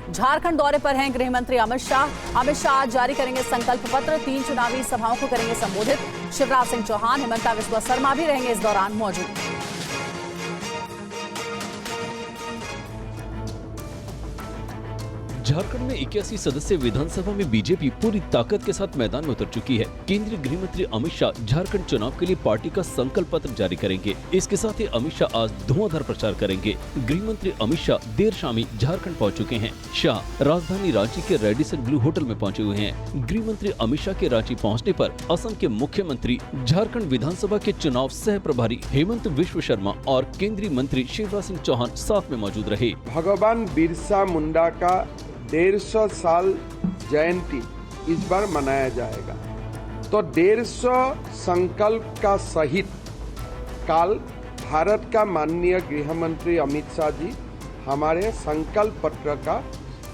झारखंड दौरे पर हैं गृह मंत्री अमित शाह। अमित शाह आज जारी करेंगे संकल्प पत्र। 3 चुनावी सभाओं को करेंगे संबोधित। शिवराज सिंह चौहान, हिमंता बिस्वा शर्मा भी रहेंगे इस दौरान मौजूद। झारखंड में 81 सदस्य विधानसभा में बीजेपी पूरी ताकत के साथ मैदान में उतर चुकी है। केंद्रीय गृह मंत्री अमित शाह झारखंड चुनाव के लिए पार्टी का संकल्प पत्र जारी करेंगे। इसके साथ ही अमित शाह आज धुआंधार प्रचार करेंगे। गृह मंत्री अमित शाह देर शाम ही झारखंड पहुंच चुके हैं। शाह राजधानी रांची के रेडिसन ब्लू होटल में पहुंचे हुए हैं। गृह मंत्री अमित शाह के रांची पहुँचने पर असम के मुख्यमंत्री, झारखंड विधानसभा के चुनाव सह प्रभारी हेमंत बिस्वा शर्मा और केंद्रीय मंत्री शिवराज सिंह चौहान साथ में मौजूद रहे। भगवान बिरसा मुंडा का 150 साल जयंती इस बार मनाया जाएगा, तो 150 संकल्प का सहित काल भारत का माननीय गृह मंत्री अमित शाह जी हमारे संकल्प पत्र का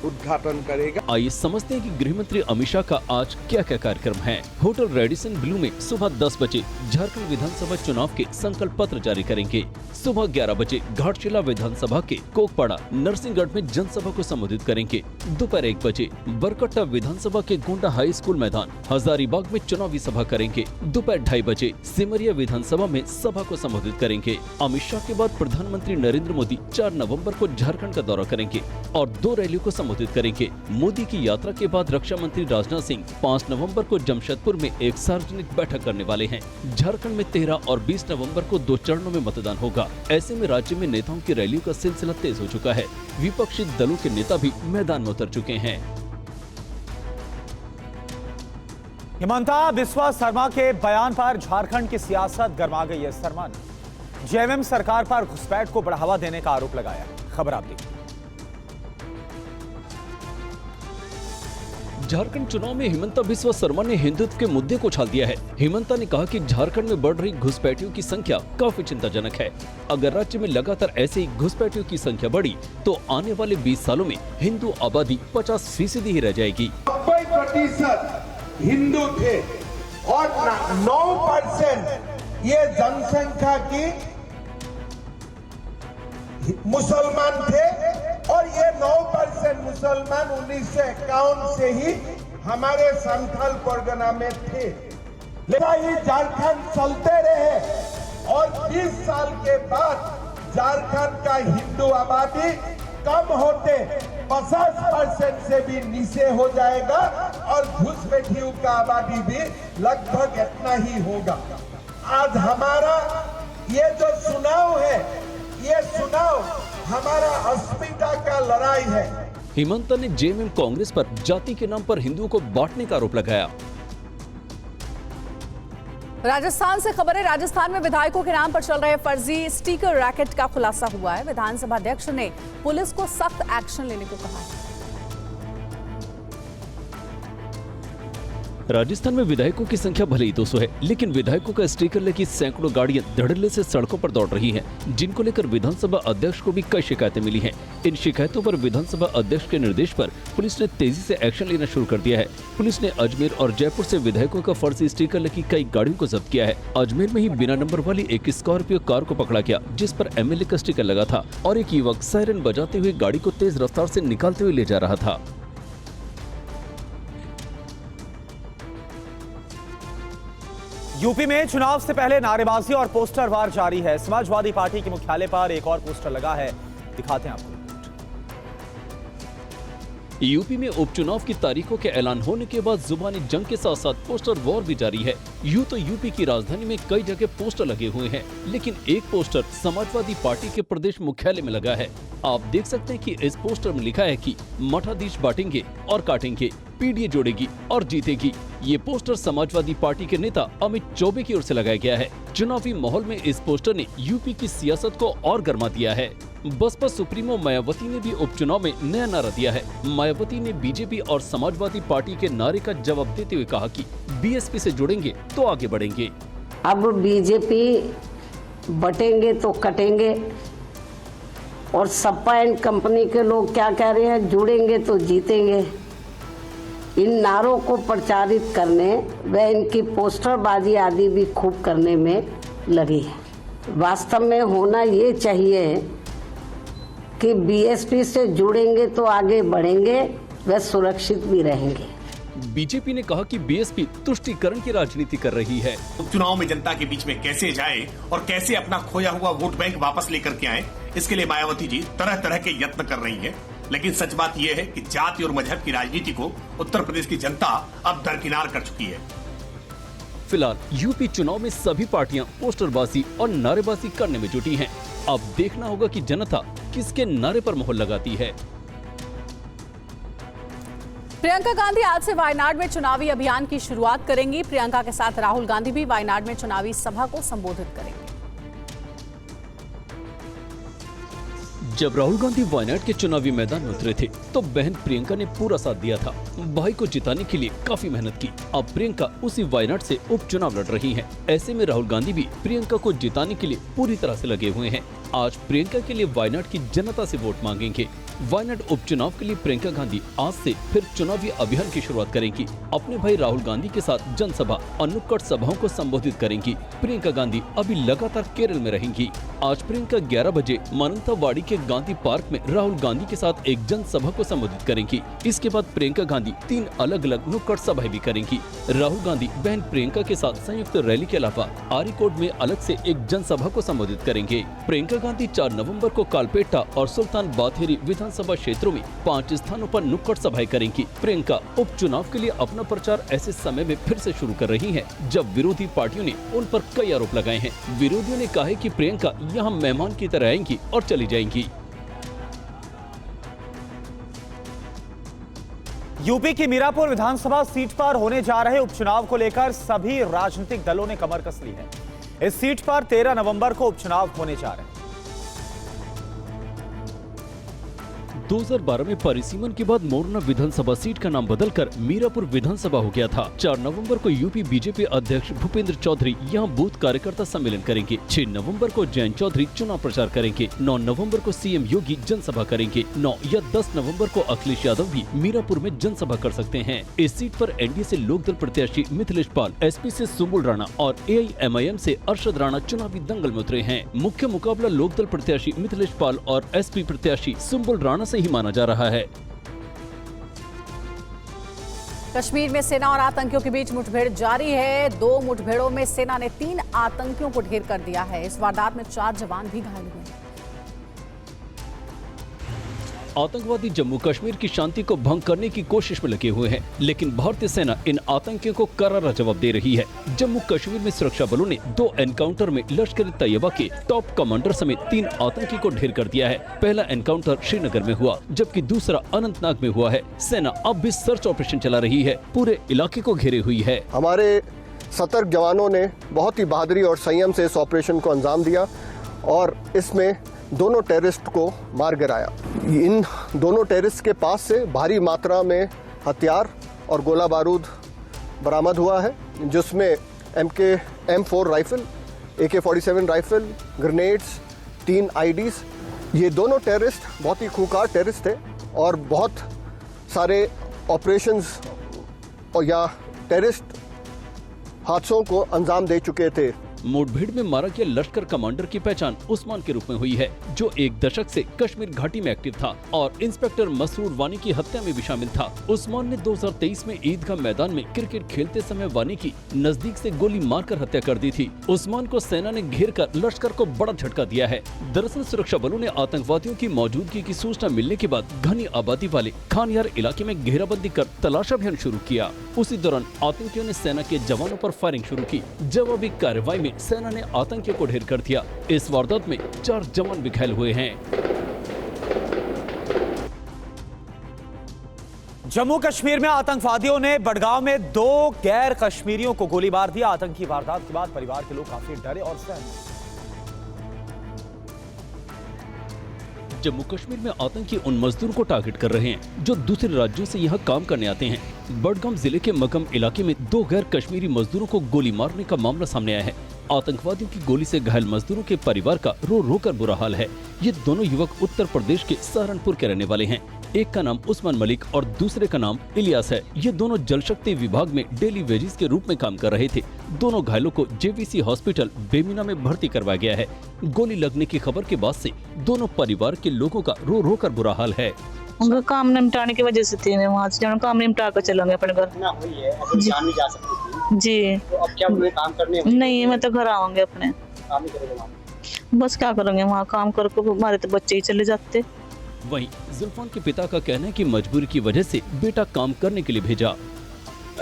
उद्घाटन करेगा। आइए समझते हैं कि गृह मंत्री अमित शाह का आज क्या क्या कार्यक्रम है। होटल रेडिसन ब्लू में सुबह 10 बजे झारखंड विधानसभा चुनाव के संकल्प पत्र जारी करेंगे। सुबह 11 बजे घाटशिला विधानसभा के कोकपाड़ा नरसिंहगढ़ में जनसभा को संबोधित करेंगे। दोपहर 1 बजे बरकट्टा विधानसभा के गोंडा हाई स्कूल मैदान हजारीबाग में चुनावी सभा करेंगे। दोपहर 2:30 बजे सिमरिया विधानसभा में सभा को संबोधित करेंगे। अमित शाह के बाद प्रधानमंत्री नरेंद्र मोदी 4 नवम्बर को झारखंड का दौरा करेंगे और 2 रैलियों को संबोधित करेंगे। मोदी की यात्रा के बाद रक्षा मंत्री राजनाथ सिंह 5 नवंबर को जमशेदपुर में एक सार्वजनिक बैठक करने वाले हैं। झारखंड में 13 और 20 नवंबर को 2 चरणों में मतदान होगा। ऐसे में राज्य में नेताओं की रैलियों का सिलसिला तेज हो चुका है। विपक्षी दलों के नेता भी मैदान में उतर चुके हैं। हिमंता बिस्वा शर्मा के बयान पर झारखंड की सियासत गर्मा गई है। शर्मा ने जेएमएम सरकार पर घुसपैठ को बढ़ावा देने का आरोप लगाया। खबर आप देखिए। झारखंड चुनाव में हिमंता बिस्वा शर्मा ने हिंदुत्व के मुद्दे को उछाल दिया है। हिमंता ने कहा कि झारखंड में बढ़ रही घुसपैठियों की संख्या काफी चिंताजनक है। अगर राज्य में लगातार ऐसे ही घुसपैठियों की संख्या बढ़ी तो आने वाले 20 सालों में हिंदू आबादी 50% ही रह जाएगी। 90% हिंदू थे और 9% ये जनसंख्या की मुसलमान थे और ये 9% मुसलमान 1951 से ही हमारे संथाल परगना में थे। लेकिन ये झारखंड चलते रहे और 20 साल के बाद झारखंड का हिंदू आबादी कम होते 50% से भी नीचे हो जाएगा और घुसपैठियों का आबादी भी लगभग इतना ही होगा। आज हमारा ये जो चुनाव है, ये चुनाव हमारा अस्मिता का लड़ाई है। हिमंता ने जेएमएम कांग्रेस पर जाति के नाम पर हिंदुओं को बांटने का आरोप लगाया। राजस्थान से खबर है। राजस्थान में विधायकों के नाम पर चल रहे फर्जी स्टिकर रैकेट का खुलासा हुआ है। विधानसभा अध्यक्ष ने पुलिस को सख्त एक्शन लेने को कहा है। राजस्थान में विधायकों की संख्या भले ही 200 है, लेकिन विधायकों का स्टिकर लेकर सैकड़ों गाड़ियां धड़ल्ले से सड़कों पर दौड़ रही हैं, जिनको लेकर विधानसभा अध्यक्ष को भी कई शिकायतें मिली हैं। इन शिकायतों पर विधानसभा अध्यक्ष के निर्देश पर पुलिस ने तेजी से एक्शन लेना शुरू कर दिया है। पुलिस ने अजमेर और जयपुर से विधायकों का फर्जी स्टिकर लेकर कई गाड़ियों को जब्त किया है। अजमेर में ही बिना नंबर वाली एक स्कॉर्पियो कार को पकड़ा गया, जिस पर एमएलए का स्टिकर लगा था और एक युवक सायरन बजाते हुए गाड़ी को तेज रफ्तार से निकालते हुए ले जा रहा था। यूपी में चुनाव से पहले नारेबाजी और पोस्टर वार जारी है। समाजवादी पार्टी के मुख्यालय पर एक और पोस्टर लगा है, दिखाते हैं आपको। यूपी में उपचुनाव की तारीखों के ऐलान होने के बाद जुबानी जंग के साथ साथ पोस्टर वॉर भी जारी है। यूं तो यूपी की राजधानी में कई जगह पोस्टर लगे हुए हैं, लेकिन एक पोस्टर समाजवादी पार्टी के प्रदेश मुख्यालय में लगा है। आप देख सकते हैं कि इस पोस्टर में लिखा है कि मठाधीश बांटेंगे और काटेंगे, पीडीए जोड़ेगी और जीतेगी। ये पोस्टर समाजवादी पार्टी के नेता अमित चौबे की ओर से लगाया गया है। चुनावी माहौल में इस पोस्टर ने यूपी की सियासत को और गर्मा दिया है। बसपा सुप्रीमो मायावती ने भी उपचुनाव में नया नारा दिया है। मायावती ने बीजेपी और समाजवादी पार्टी के नारे का जवाब देते हुए कहा कि बीएसपी से जुड़ेंगे तो आगे बढ़ेंगे। अब बीजेपी बटेंगे तो कटेंगे और सपा एंड कंपनी के लोग क्या कह रहे हैं, जुड़ेंगे तो जीतेंगे। इन नारों को प्रचारित करने व इनकी पोस्टरबाजी आदि भी खूब करने में लगी है। वास्तव में होना ये चाहिए कि बीएसपी से जुड़ेंगे तो आगे बढ़ेंगे व सुरक्षित भी रहेंगे। बीजेपी ने कहा कि बीएसपी तुष्टीकरण की राजनीति कर रही है। उपचुनाव में जनता के बीच में कैसे जाए और कैसे अपना खोया हुआ वोट बैंक वापस लेकर के आए, इसके लिए मायावती जी तरह तरह के यत्न कर रही है। लेकिन सच बात यह है कि जाति और मजहब की राजनीति को उत्तर प्रदेश की जनता अब दरकिनार कर चुकी है। फिलहाल यूपी चुनाव में सभी पार्टियां पोस्टरबाजी और नारेबाजी करने में जुटी हैं। अब देखना होगा कि जनता किसके नारे पर मोहर लगाती है। प्रियंका गांधी आज से वायनाड में चुनावी अभियान की शुरुआत करेंगी। प्रियंका के साथ राहुल गांधी भी वायनाड में चुनावी सभा को संबोधित करेंगे। जब राहुल गांधी वायनाड के चुनावी मैदान में उतरे थे तो बहन प्रियंका ने पूरा साथ दिया था। भाई को जिताने के लिए काफी मेहनत की। अब प्रियंका उसी वायनाड से उपचुनाव लड़ रही हैं। ऐसे में राहुल गांधी भी प्रियंका को जिताने के लिए पूरी तरह से लगे हुए हैं। आज प्रियंका के लिए वायनाड की जनता से वोट मांगेंगे। वायनाड उपचुनाव के लिए प्रियंका गांधी आज से फिर चुनावी अभियान की शुरुआत करेंगी। अपने भाई राहुल गांधी के साथ जनसभा और नुक्कड़ सभाओं को संबोधित करेंगी। प्रियंका गांधी अभी लगातार केरल में रहेंगी। आज प्रियंका 11 बजे मानंतवाड़ी के गांधी पार्क में राहुल गांधी के साथ एक जनसभा को संबोधित करेंगी। इसके बाद प्रियंका गांधी 3 अलग अलग नुक्कड़ सभाएं भी करेंगी। राहुल गांधी बहन प्रियंका के साथ संयुक्त रैली के अलावा आरीकोट में अलग से एक जनसभा को संबोधित करेंगे। प्रियंका गांधी 4 नवंबर को कालपेटा और सुल्तान बाथेरी विधानसभा क्षेत्रों में 5 स्थानों पर नुक्कड़ सभाएं करेंगी। प्रियंका उपचुनाव के लिए अपना प्रचार ऐसे समय में फिर से शुरू कर रही हैं जब विरोधी पार्टियों ने उन पर कई आरोप लगाए हैं। विरोधियों ने कहा है कि प्रियंका यहाँ मेहमान की तरह आएंगी और चली जाएंगी। यूपी की मीरापुर विधानसभा सीट पर होने जा रहे उपचुनाव को लेकर सभी राजनीतिक दलों ने कमर कस ली है। इस सीट पर 13 नवंबर को उपचुनाव होने जा रहे हैं। 2012 में परिसीमन के बाद मोरना विधानसभा सीट का नाम बदलकर मीरापुर विधानसभा हो गया था। 4 नवंबर को यूपी बीजेपी अध्यक्ष भूपेंद्र चौधरी यहां बूथ कार्यकर्ता सम्मेलन करेंगे। 6 नवंबर को जयंत चौधरी चुनाव प्रचार करेंगे। 9 नवंबर को सीएम योगी जनसभा करेंगे। 9 या 10 नवंबर को अखिलेश यादव भी मीरापुर में जनसभा कर सकते हैं। इस सीट पर एनडीए से लोकदल प्रत्याशी मिथिलेश पाल, एसपी से सुम्बुल राणा और एआईएमआईएम से अरशद राणा चुनावी दंगल में उतरे हैं। मुख्य मुकाबला लोकदल प्रत्याशी मिथिलेश पाल और एसपी प्रत्याशी सुम्बुल राणा से ही माना जा रहा है। कश्मीर में सेना और आतंकियों के बीच मुठभेड़ जारी है। 2 मुठभेड़ों में सेना ने 3 आतंकियों को ढेर कर दिया है। इस वारदात में 4 जवान भी घायल हुए हैं। आतंकवादी जम्मू कश्मीर की शांति को भंग करने की कोशिश में लगे हुए हैं, लेकिन भारतीय सेना इन आतंकियों को करारा जवाब दे रही है। जम्मू कश्मीर में सुरक्षा बलों ने 2 एनकाउंटर में लश्कर ए तैयबा के टॉप कमांडर समेत 3 आतंकी को ढेर कर दिया है। पहला एनकाउंटर श्रीनगर में हुआ, जबकि दूसरा अनंतनाग में हुआ है। सेना अब भी सर्च ऑपरेशन चला रही है, पूरे इलाके को घेरे हुई है। हमारे सतर्क जवानों ने बहुत ही बहादुरी और संयम से इस ऑपरेशन को अंजाम दिया और इसमें दोनों टेररिस्ट को मार गिराया। इन दोनों टेररिस्ट के पास से भारी मात्रा में हथियार और गोला बारूद बरामद हुआ है, जिसमें M4 rifle, AK-47 rifle, grenades, 3 IDs। ये दोनों टेररिस्ट बहुत ही खूंखार टेररिस्ट थे और बहुत सारे ऑपरेशंस और या टेररिस्ट हादसों को अंजाम दे चुके थे। मुठभेड़ में मारा गया लश्कर कमांडर की पहचान उस्मान के रूप में हुई है, जो 1 दशक से कश्मीर घाटी में एक्टिव था और इंस्पेक्टर मसरूर वानी की हत्या में भी शामिल था। उस्मान ने 2023 में ईदगाह मैदान में क्रिकेट खेलते समय वानी की नजदीक से गोली मारकर हत्या कर दी थी। उस्मान को सेना ने घेर कर लश्कर को बड़ा झटका दिया है। दरअसल सुरक्षा बलों ने आतंकवादियों की मौजूदगी की सूचना मिलने के बाद घनी आबादी वाले खानयार इलाके में घेराबंदी कर तलाश अभियान शुरू किया। उसी दौरान आतंकियों ने सेना के जवानों पर फायरिंग शुरू की। जवाबी कार्रवाई में सेना ने आतंकियों को ढेर कर दिया। इस वारदात में 4 जवान भी घायल हुए हैं। जम्मू कश्मीर में आतंकवादियों ने बडगांव में 2 गैर कश्मीरियों को गोली मार दिया। आतंकी वारदात के बाद परिवार के लोग काफी डरे और सहमे। जम्मू कश्मीर में आतंकी उन मजदूरों को टारगेट कर रहे हैं जो दूसरे राज्यों से यहाँ काम करने आते हैं। बडगाम जिले के मकम इलाके में 2 गैर कश्मीरी मजदूरों को गोली मारने का मामला सामने आया है। आतंकवादियों की गोली से घायल मजदूरों के परिवार का रो रो कर बुरा हाल है। ये दोनों युवक उत्तर प्रदेश के सहारनपुर के रहने वाले हैं। एक का नाम उस्मान मलिक और दूसरे का नाम इलियास है। ये दोनों जल शक्ति विभाग में डेली वेजेस के रूप में काम कर रहे थे। दोनों घायलों को जेवीसी हॉस्पिटल बेमिना में भर्ती करवाया गया है। गोली लगने की खबर के बाद से दोनों परिवार के लोगों का रो रो कर बुरा हाल है। उनका काम निपटाने की वजह से थी, मैं वहाँ से काम निपटा कर चलेंगे अपने घर। जान भी जा सकती थी। जी तो अब क्या हुए, काम करने नहीं, मैं तो घर आऊंगे अपने। काम ही करोगे वहाँ? बस क्या करेंगे वहाँ, काम करके हमारे तो बच्चे ही चले जाते। वहीं जुल्फान के पिता का कहना है कि मजबूरी की वजह से बेटा काम करने के लिए भेजा।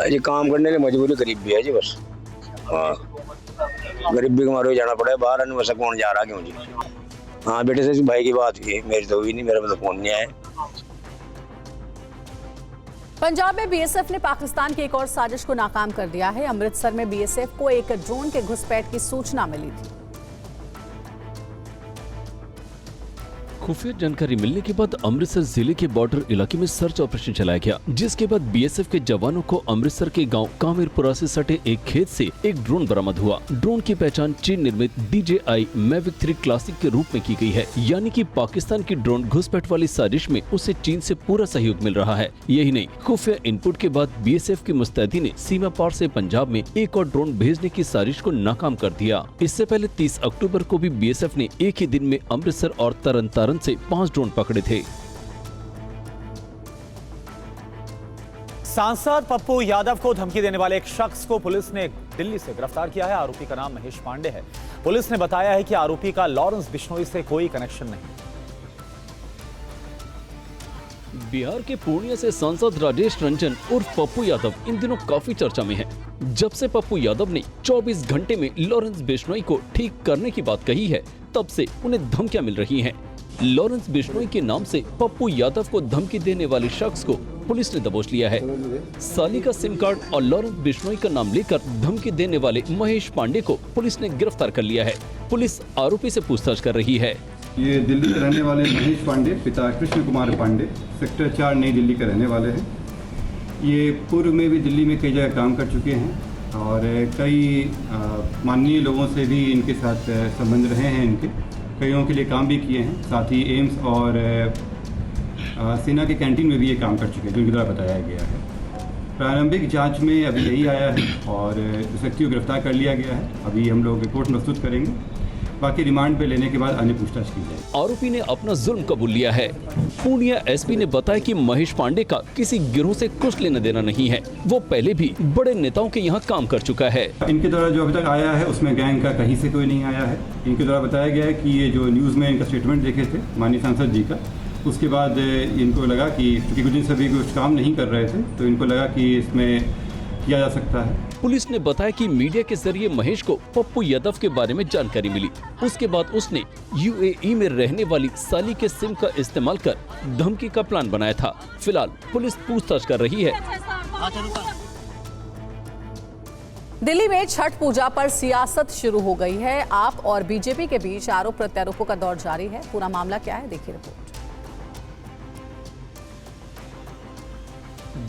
जी काम करने की मजबूरी गरीबी है जी, बस हाँ गरीबी के मारे जाना पड़ा है बाहर। वैसा कौन जा रहा क्यों जी? हाँ बेटे से भाई की बात हुई, मेरी तो हुई नहीं, मेरा तो फोन नहीं आया। पंजाब में बीएसएफ ने पाकिस्तान की एक और साजिश को नाकाम कर दिया है। अमृतसर में बीएसएफ को एक ड्रोन के घुसपैठ की सूचना मिली थी। खुफिया जानकारी मिलने के बाद अमृतसर जिले के बॉर्डर इलाके में सर्च ऑपरेशन चलाया गया, जिसके बाद बीएसएफ के जवानों को अमृतसर के गांव कामिरपुरा से सटे एक खेत से एक ड्रोन बरामद हुआ। ड्रोन की पहचान चीन निर्मित DJI Mavic 3 क्लासिक के रूप में की गई है, यानी कि पाकिस्तान की ड्रोन घुसपैठ वाली साजिश में उसे चीन से पूरा सहयोग मिल रहा है। यही नहीं, खुफिया इनपुट के बाद बीएसएफ की मुस्तैदी ने सीमा पार से पंजाब में एक और ड्रोन भेजने की साजिश को नाकाम कर दिया। इससे पहले 30 अक्टूबर को भी बीएसएफ ने एक ही दिन में अमृतसर और तरन से 5 ड्रोन पकड़े थे। सांसद पप्पू यादव को धमकी देने वाले एक शख्स को पुलिस ने दिल्ली से गिरफ्तार किया है। आरोपी का नाम महेश पांडे है। पुलिस ने बताया है कि आरोपी का लॉरेंस बिश्नोई से कोई कनेक्शन नहीं। बिहार के पूर्णिया से सांसद राजेश रंजन उर्फ पप्पू यादव इन दिनों काफी चर्चा में है। जब से पप्पू यादव ने 24 घंटे में लॉरेंस बिश्नोई को ठीक करने की बात कही है, तब से उन्हें धमकियां मिल रही हैं। लॉरेंस बिश्नोई के नाम से पप्पू यादव को धमकी देने वाले शख्स को पुलिस ने दबोच लिया है। साली का सिम कार्ड और लॉरेंस बिश्नोई का नाम लेकर धमकी देने वाले महेश पांडे को पुलिस ने गिरफ्तार कर लिया है। पुलिस आरोपी से पूछताछ कर रही है। ये दिल्ली के रहने वाले महेश पांडे, पिता कृष्ण कुमार पांडे, सेक्टर 4 नई दिल्ली के रहने वाले हैं। ये पूर्व में भी दिल्ली में कई जगह काम कर चुके हैं और कई माननीय लोगों से भी इनके साथ संबंध रहे हैं। इनके कईयों के लिए काम भी किए हैं। साथ ही एम्स और सेना के कैंटीन में भी ये काम कर चुके हैं, जो इनके द्वारा बताया गया है। प्रारंभिक जांच में अभी यही आया है और इस व्यक्ति को गिरफ्तार कर लिया गया है। अभी हम लोग रिपोर्ट प्रस्तुत करेंगे, बाकी रिमांड पे लेने के बाद अन्य पूछताछ की जाएगी। आरोपी ने अपना जुल्म कबूल लिया है। पूर्णिया एसपी ने बताया कि महेश पांडे का किसी गिरोह से कुछ लेना देना नहीं है। वो पहले भी बड़े नेताओं के यहाँ काम कर चुका है। इनके द्वारा जो अभी तक आया है उसमें गैंग का कहीं से कोई नहीं आया है। इनके द्वारा बताया गया है कि ये जो न्यूज़ में इनका स्टेटमेंट देखे थे माननीय सांसद जी का, उसके बाद इनको लगा कि क्योंकि कुछ दिन से भी कुछ काम नहीं कर रहे थे, तो इनको लगा कि इसमें किया जा सकता है। पुलिस ने बताया कि मीडिया के जरिए महेश को पप्पू यादव के बारे में जानकारी मिली। उसके बाद उसने यूएई में रहने वाली साली के सिम का इस्तेमाल कर धमकी का प्लान बनाया था। फिलहाल पुलिस पूछताछ कर रही है। दिल्ली में छठ पूजा पर सियासत शुरू हो गई है। आप और बीजेपी के बीच आरोप प्रत्यारोपों का दौर जारी है। पूरा मामला क्या है, देखिए रिपोर्ट।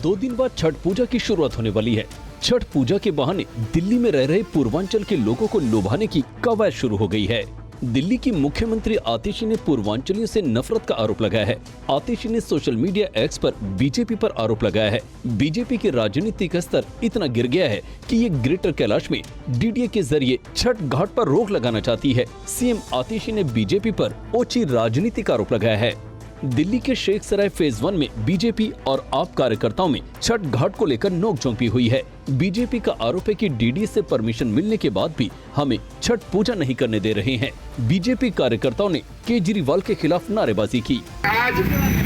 2 दिन बाद छठ पूजा की शुरुआत होने वाली है। छठ पूजा के बहाने दिल्ली में रह रहे पूर्वांचल के लोगों को लुभाने की कवायद शुरू हो गई है। दिल्ली की मुख्यमंत्री आतिशी ने पूर्वांचलियों से नफरत का आरोप लगाया है। आतिशी ने सोशल मीडिया एक्स पर बीजेपी पर आरोप लगाया है। बीजेपी के राजनीतिक स्तर इतना गिर गया है कि ये ग्रेटर कैलाश में डीडीए के जरिए छठ घाट पर रोक लगाना चाहती है। सीएम आतिशी ने बीजेपी पर ओछी राजनीतिक आरोप लगाया है। दिल्ली के शेख सराय फेज 1 में बीजेपी और आप कार्यकर्ताओं में छठ घाट को लेकर नोकझोंक भी हुई है। बीजेपी का आरोप है कि डीडी से परमिशन मिलने के बाद भी हमें छठ पूजा नहीं करने दे रहे हैं। बीजेपी कार्यकर्ताओं ने केजरीवाल के खिलाफ नारेबाजी की। आज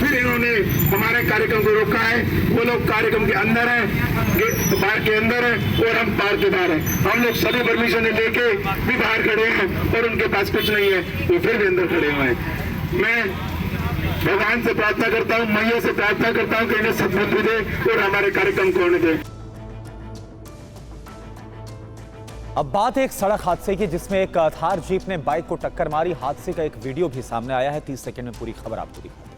फिर इन्होंने हमारे कार्यक्रम को रोका है। वो लोग कार्यक्रम के अंदर है, बाहर के अंदर है और हम बाहर के बाहर है। हम लोग सभी परमिशन लेके भी बाहर खड़े हैं और उनके पास कुछ नहीं है, वो फिर भी अंदर खड़े हुए हैं। मैं भगवान से प्रार्थना करता हूँ, मैया से प्रार्थना करता हूँ कि इन्हें सद्बुद्धि दे और हमारे कार्यक्रम को होने दे। अब बात एक सड़क हादसे की, जिसमें एक थार जीप ने बाइक को टक्कर मारी। हादसे का एक वीडियो भी सामने आया है। 30 सेकंड में पूरी खबर आपको दिखाते हैं।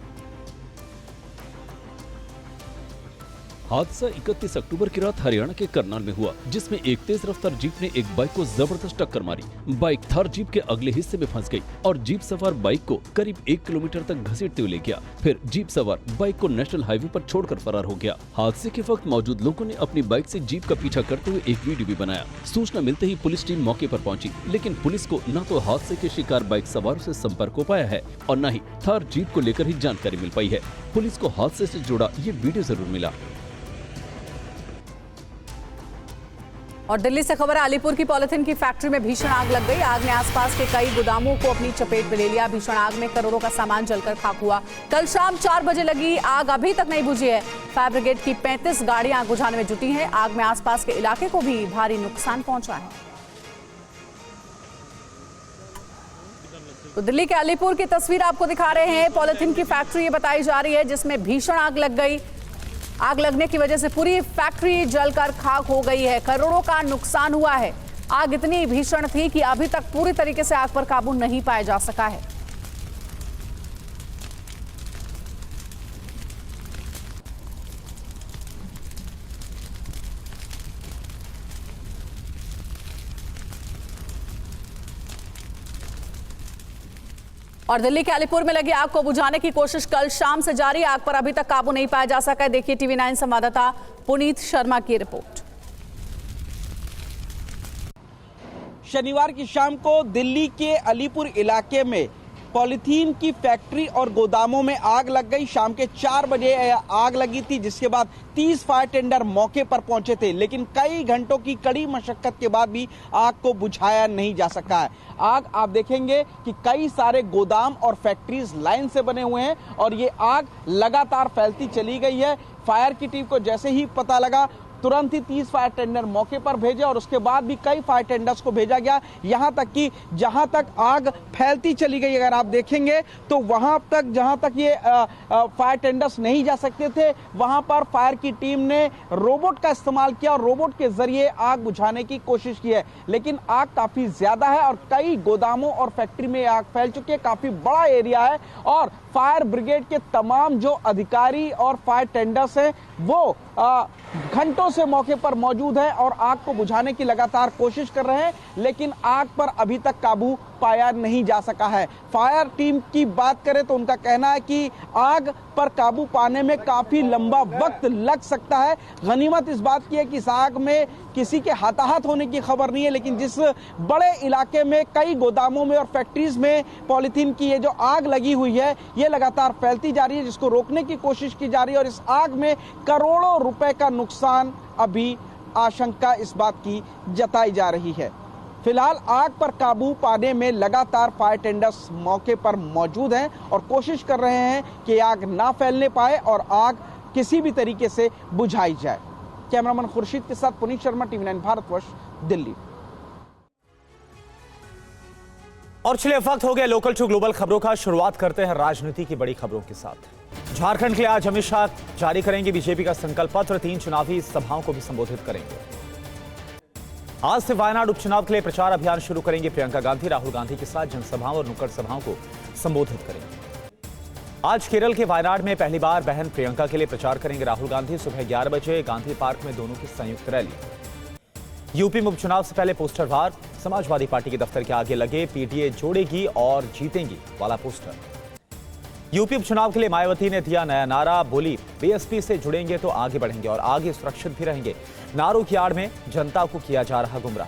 हादसा 31 अक्टूबर की रात हरियाणा के करनाल में हुआ, जिसमें एक तेज रफ्तार जीप ने एक बाइक को जबरदस्त टक्कर मारी। बाइक थार जीप के अगले हिस्से में फंस गई और जीप सवार बाइक को करीब 1 किलोमीटर तक घसीटते हुए ले गया। फिर जीप सवार बाइक को नेशनल हाईवे पर छोड़कर फरार हो गया। हादसे के वक्त मौजूद लोगों ने अपनी बाइक से जीप का पीछा करते हुए एक वीडियो भी बनाया। सूचना मिलते ही पुलिस टीम मौके पर पहुंची, लेकिन पुलिस को न तो हादसे के शिकार बाइक सवारों से संपर्क हो पाया है और न ही थार जीप को लेकर ही जानकारी मिल पाई है। पुलिस को हादसे से जुड़ा ये वीडियो जरूर मिला। और दिल्ली से खबर है, अलीपुर की पॉलिथीन की फैक्ट्री में भीषण आग लग गई। आग ने आसपास के कई गोदामों को अपनी चपेट में ले लिया। भीषण आग में करोड़ों का सामान जलकर खाक हुआ। कल शाम 4 बजे लगी आग अभी तक नहीं बुझी है। फायर ब्रिगेड की 35 गाड़ियां आग बुझाने में जुटी हैं। आग में आसपास के इलाके को भी भारी नुकसान पहुंचा है। तो दिल्ली के अलीपुर की तस्वीर आपको दिखा रहे हैं। पॉलिथीन की फैक्ट्री ये बताई जा रही है, जिसमें भीषण आग लग गई। आग लगने की वजह से पूरी फैक्ट्री जलकर खाक हो गई है। करोड़ों का नुकसान हुआ है। आग इतनी भीषण थी कि अभी तक पूरी तरीके से आग पर काबू नहीं पाया जा सका है। और दिल्ली के अलीपुर में लगी आग को बुझाने की कोशिश कल शाम से जारी। आग पर अभी तक काबू नहीं पाया जा सका है। देखिए टीवी 9 संवाददाता पुनीत शर्मा की रिपोर्ट। शनिवार की शाम को दिल्ली के अलीपुर इलाके में पॉलीथीन की फैक्ट्री और गोदामों में आग लग गई। शाम के 4 बजे आग लगी थी, जिसके बाद 30 फायर टेंडर मौके पर पहुंचे थे, लेकिन कई घंटों की कड़ी मशक्कत के बाद भी आग को बुझाया नहीं जा सका है। आग आप देखेंगे कि कई सारे गोदाम और फैक्ट्रीज लाइन से बने हुए हैं और ये आग लगातार फैलती चली गई है। फायर की टीम को जैसे ही पता लगा, तुरंत ही 30 फायर टेंडर मौके पर भेजे और उसके बाद भी कई फायर टेंडर्स को भेजा गया। यहां तक कि जहां तक आग फैलती चली गई, अगर आप देखेंगे तो वहां तक जहां तक ये फायर टेंडर्स नहीं जा सकते थे, वहां पर फायर की टीम ने रोबोट का इस्तेमाल किया और रोबोट के जरिए आग बुझाने की कोशिश की है। लेकिन आग काफी ज्यादा है और कई गोदामों और फैक्ट्री में आग फैल चुकी है। काफी बड़ा एरिया है और फायर ब्रिगेड के तमाम जो अधिकारी और फायर टेंडर्स हैं वो घंटों से मौके पर मौजूद है और आग को बुझाने की लगातार कोशिश कर रहे हैं, लेकिन आग पर अभी तक काबू पाया नहीं जा सका है। फायर टीम की बात करें तो उनका कहना है कि आग पर काबू पाने में काफी लंबा वक्त लग सकता है। गनीमत इस बात की है कि इस आग में किसी के हताहत होने की खबर नहीं है, लेकिन जिस बड़े इलाके में कई गोदामों में और फैक्ट्रीज में पॉलीथीन की ये जो आग लगी हुई है, ये लगातार फैलती जा रही है, जिसको रोकने की कोशिश की जा रही है और इस आग में करोड़ों रुपए का नुकसान अभी आशंका इस बात की जताई जा रही है। फिलहाल आग पर काबू पाने में लगातार फायर टेंडर्स मौके पर मौजूद हैं और कोशिश कर रहे हैं कि आग ना फैलने पाए और आग किसी भी तरीके से बुझाई जाए। कैमरामैन खुर्शीद के साथ पुनीत शर्मा, टीवी 9 भारतवर्ष, दिल्ली। और चलिए वक्त हो गया लोकल टू ग्लोबल खबरों का। शुरुआत करते हैं राजनीति की बड़ी खबरों के साथ। झारखंड के लिए आज अमित शाह जारी करेंगे बीजेपी का संकल्प पत्र। 3 चुनावी सभाओं को भी संबोधित करेंगे। आज से वायनाड उपचुनाव के लिए प्रचार अभियान शुरू करेंगे प्रियंका गांधी। राहुल गांधी के साथ जनसभाओं और नुक्कड़ सभाओं को संबोधित करेंगे। आज केरल के वायनाड में पहली बार बहन प्रियंका के लिए प्रचार करेंगे राहुल गांधी। सुबह 11 बजे गांधी पार्क में दोनों की संयुक्त रैली। यूपी में उपचुनाव से पहले पोस्टर वार। समाजवादी पार्टी के दफ्तर के आगे लगे पीटीए जोड़ेगी और जीतेंगी वाला पोस्टर। यूपी उपचुनाव के लिए मायावती ने दिया नया नारा, बोली बीएसपी से जुड़ेंगे तो आगे बढ़ेंगे और आगे सुरक्षित भी रहेंगे। नारों की आड़ में जनता को किया जा रहा गुमराह।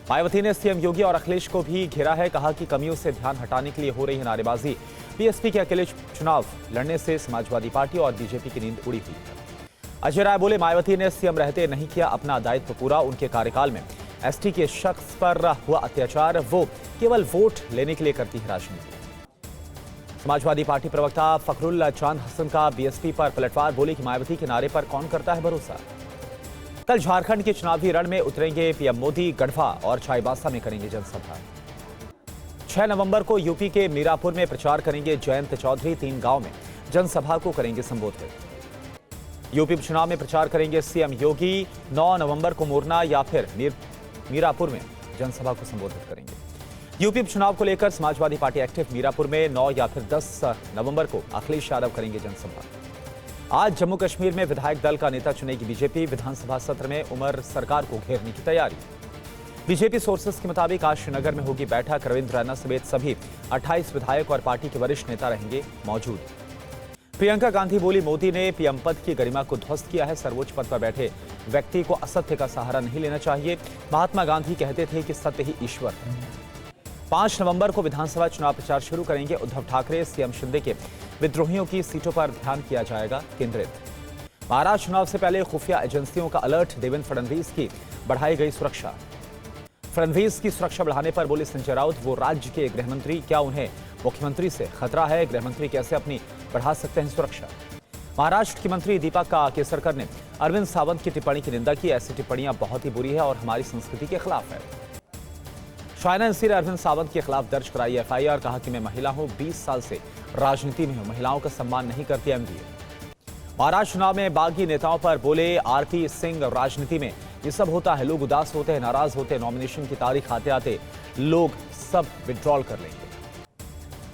मायावती ने सीएम योगी और अखिलेश को भी घेरा है, कहा कि कमियों से ध्यान हटाने के लिए हो रही है नारेबाजी। बीएसपी के अकेले चुनाव लड़ने से समाजवादी पार्टी और बीजेपी की नींद उड़ी हुई है। अजय राय बोले मायावती ने सीएम रहते नहीं किया अपना दायित्व पूरा। उनके कार्यकाल में एसटी के शख्स पर हुआ अत्याचार, वो केवल वोट लेने के लिए करती है राजनीति। समाजवादी पार्टी प्रवक्ता फखरुल चांद हसन का बीएसपी पर पलटवार, बोले कि मायावती के नारे पर कौन करता है भरोसा। कल झारखंड के चुनावी रण में उतरेंगे पीएम मोदी। गढ़वा और चाईबासा में करेंगे जनसभा। 6 नवंबर को यूपी के मीरापुर में प्रचार करेंगे जयंत चौधरी। 3 गांव में जनसभा को करेंगे संबोधित। यूपी चुनाव में प्रचार करेंगे सीएम योगी। 9 नवंबर को मोरना या फिर मीरापुर में जनसभा को संबोधित करेंगे। यूपी चुनाव को लेकर समाजवादी पार्टी एक्टिव। मीरापुर में 9 या फिर 10 नवंबर को अखिलेश यादव करेंगे जनसभा। आज जम्मू कश्मीर में विधायक दल का नेता चुनेगी बीजेपी। विधानसभा सत्र में उमर सरकार को घेरने की तैयारी। बीजेपी सोर्सेस के मुताबिक आज श्रीनगर में होगी बैठक। रविंद्र रैना समेत सभी 28 विधायक और पार्टी के वरिष्ठ नेता रहेंगे मौजूद। प्रियंका गांधी बोली, मोदी ने पीएम पद की गरिमा को ध्वस्त किया है। सर्वोच्च पद पर बैठे व्यक्ति को असत्य का सहारा नहीं लेना चाहिए। महात्मा गांधी कहते थे कि सत्य ही ईश्वर है। 5 नवंबर को विधानसभा चुनाव प्रचार शुरू करेंगे उद्धव ठाकरे। सीएम शिंदे के विद्रोहियों की सीटों पर ध्यान किया जाएगा केंद्रित। महाराष्ट्र चुनाव से पहले खुफिया एजेंसियों का अलर्ट। देवेंद्र फडणवीस की बढ़ाई गई सुरक्षा। फडणवीस की सुरक्षा बढ़ाने पर बोले संजय राउत, वो राज्य के गृहमंत्री, क्या उन्हें मुख्यमंत्री से खतरा है? गृहमंत्री कैसे अपनी बढ़ा सकते हैं सुरक्षा? महाराष्ट्र की मंत्री दीपक केसरकर ने अरविंद सावंत की टिप्पणी की निंदा की। ऐसी टिप्पणियां बहुत ही बुरी है और हमारी संस्कृति के खिलाफ है। शायना अंसी ने अरविंद सावंत के खिलाफ दर्ज कराई एफआईआर। कहा कि मैं महिला हूं, 20 साल से राजनीति में हूं, महिलाओं का सम्मान नहीं करती एमडीए। महाराष्ट्र चुनाव में बागी नेताओं पर बोले आरपी सिंह, राजनीति में ये सब होता है, लोग उदास होते हैं, नाराज होते हैं, नॉमिनेशन की तारीख आते आते लोग सब विड्रॉल कर लेंगे।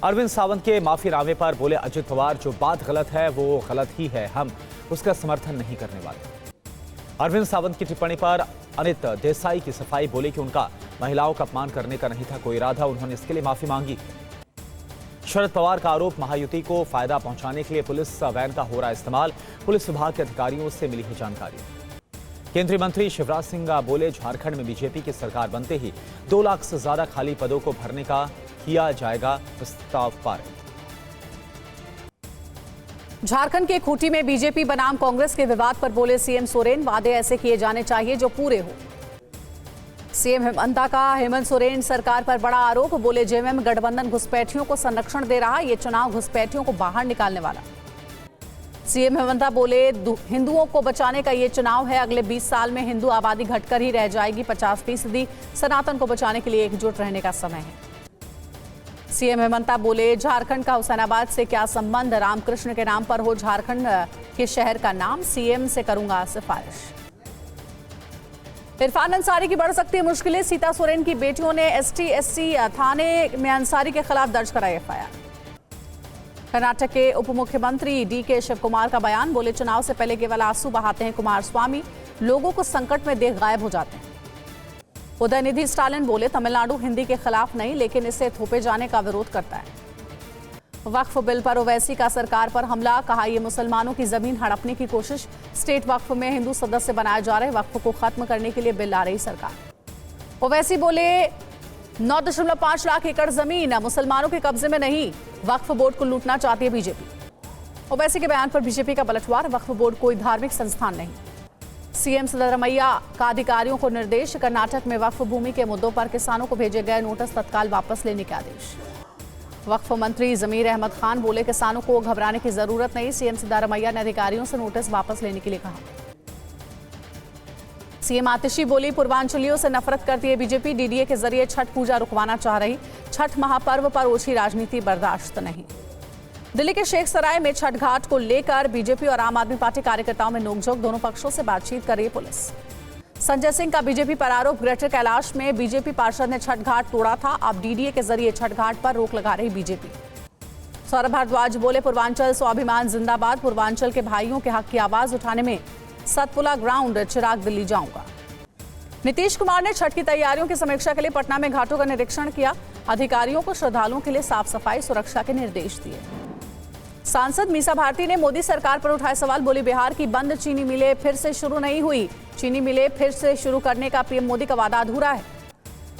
अरविंद सावंत के माफीनामे पर बोले अजित पवार, जो बात गलत है वो गलत ही है, हम उसका समर्थन नहीं करने वाले। अरविंद सावंत की टिप्पणी पर अनित देसाई की सफाई। बोले कि उनका महिलाओं का अपमान करने का नहीं था कोई इरादा, उन्होंने इसके लिए माफी मांगी। शरद पवार का आरोप, महायुति को फायदा पहुंचाने के लिए पुलिस वैन का हो रहा इस्तेमाल। पुलिस विभाग के अधिकारियों से मिली है जानकारी। केंद्रीय मंत्री शिवराज सिंह बोले, झारखंड में बीजेपी की सरकार बनते ही 2 लाख से ज्यादा खाली पदों को भरने का किया जाएगा प्रस्ताव पारित। झारखंड के खूंटी में बीजेपी बनाम कांग्रेस के विवाद पर बोले सीएम सोरेन, वादे ऐसे किए जाने चाहिए जो पूरे हो। सीएम हेमंता का हेमंत सोरेन सरकार पर बड़ा आरोप। बोले जेएमएम गठबंधन घुसपैठियों को संरक्षण दे रहा, ये चुनाव घुसपैठियों को बाहर निकालने वाला। सीएम हेमंता बोले हिंदुओं को बचाने का ये चुनाव है। अगले 20 साल में हिंदू आबादी घटकर ही रह जाएगी 50%। सनातन को बचाने के लिए एकजुट रहने का समय है। सीएम हेमंता बोले झारखंड का हुसैनाबाद से क्या संबंध, रामकृष्ण के नाम पर हो झारखंड के शहर का नाम, सीएम से करूंगा सिफारिश। इरफान अंसारी की बढ़ सकती है मुश्किलें। सीता सोरेन की बेटियों ने एसटी/एससी थाने में अंसारी के खिलाफ दर्ज कराई एफआईआर। कर्नाटक के उप मुख्यमंत्री डीके शिव कुमार का बयान। बोले चुनाव से पहले केवल आंसू बहाते हैं कुमार स्वामी, लोगों को संकट में देख गायब हो जाते हैं। उदयनिधि स्टालिन बोले तमिलनाडु हिंदी के खिलाफ नहीं, लेकिन इसे थोपे जाने का विरोध करता है। वक्फ बिल पर ओवैसी का सरकार पर हमला। कहा यह मुसलमानों की जमीन हड़पने की कोशिश। स्टेट वक्फ में हिंदू सदस्य बनाए जा रहे, वक्फ को खत्म करने के लिए बिल ला रही सरकार। ओवैसी बोले 9.5 लाख एकड़ जमीन मुसलमानों के कब्जे में नहीं, वक्फ बोर्ड को लूटना चाहती है बीजेपी। ओवैसी के बयान पर बीजेपी का पलटवार। वक्फ बोर्ड कोई धार्मिक संस्थान नहीं। सीएम सिद्धरमैया का अधिकारियों को निर्देश। कर्नाटक में वक्फ भूमि के मुद्दों पर किसानों को भेजे गए नोटिस तत्काल वापस लेने के आदेश। वक्फ मंत्री जमीर अहमद खान बोले किसानों को घबराने की जरूरत नहीं। सीएम सिद्धरमैया ने अधिकारियों से नोटिस वापस लेने के लिए कहा। सीएम आतिशी बोली पूर्वांचलियों से नफरत करती है बीजेपी, डीडीए के जरिए छठ पूजा रुकवाना चाह रही। छठ महापर्व पर ओछी राजनीति बर्दाश्त नहीं। दिल्ली के शेख सराय में छठ घाट को लेकर बीजेपी और आम आदमी पार्टी कार्यकर्ताओं में नोकझोंक। दोनों पक्षों से बातचीत कर रही है पुलिस। संजय सिंह का बीजेपी पर आरोप। ग्रेटर कैलाश में बीजेपी पार्षद ने छठ घाट तोड़ा था, अब डीडीए के जरिए छठ घाट पर रोक लगा रही बीजेपी। सौरभ भारद्वाज बोले पूर्वांचल स्वाभिमान जिंदाबाद, पूर्वांचल के भाइयों के हक की आवाज उठाने में सतपुला ग्राउंड चिराग दिल्ली जाऊंगा। नीतीश कुमार ने छठ की तैयारियों की समीक्षा के लिए पटना में घाटों का निरीक्षण किया। अधिकारियों को श्रद्धालुओं के लिए साफ सफाई सुरक्षा के निर्देश दिए। सांसद मीसा भारती ने मोदी सरकार पर उठाए सवाल। बोली बिहार की बंद चीनी मिलें फिर से शुरू नहीं हुई, चीनी मिलें फिर से शुरू करने का पीएम मोदी का वादा अधूरा है।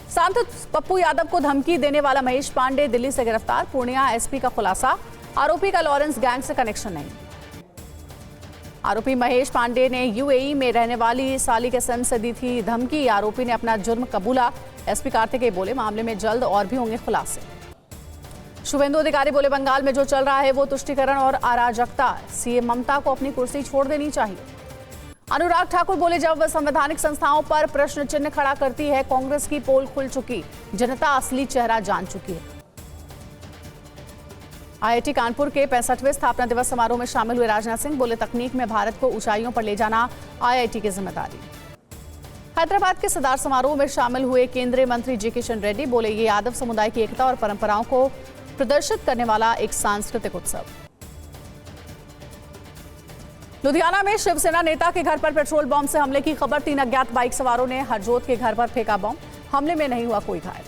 सांसद पप्पू यादव को धमकी देने वाला महेश पांडे दिल्ली से गिरफ्तार। पूर्णिया एसपी का खुलासा, आरोपी का लॉरेंस गैंग से कनेक्शन नहीं। आरोपी महेश पांडे ने यूएई में रहने वाली साली के सन से दी थी धमकी। आरोपी ने अपना जुर्म कबूला। एसपी कार्तिकेय बोले मामले में जल्द और भी होंगे खुलासे। शुभेंदु अधिकारी बोले बंगाल में जो चल रहा है वो तुष्टीकरण और अराजकता, सीएम ममता को अपनी कुर्सी छोड़ देनी चाहिए। अनुराग ठाकुर बोले जब संवैधानिक संस्थाओं पर प्रश्न चिन्ह खड़ा करती है कांग्रेस की पोल खुल चुकी, जनता असली चेहरा जान चुकी है। आईआईटी कानपुर के 65वें स्थापना दिवस समारोह में शामिल हुए राजनाथ सिंह बोले तकनीक में भारत को ऊंचाइयों पर ले जाना आईआईटी की जिम्मेदारी। हैदराबाद के सदार समारोह में शामिल हुए केंद्रीय मंत्री जी किशन रेड्डी बोले ये यादव समुदाय की एकता और परंपराओं को प्रदर्शित करने वाला एक सांस्कृतिक उत्सव। लुधियाना में शिवसेना नेता के घर पर पेट्रोल बॉम्ब से हमले की खबर। 3 अज्ञात बाइक सवारों ने हरजोत के घर पर फेंका बॉम्ब। हमले में नहीं हुआ कोई घायल।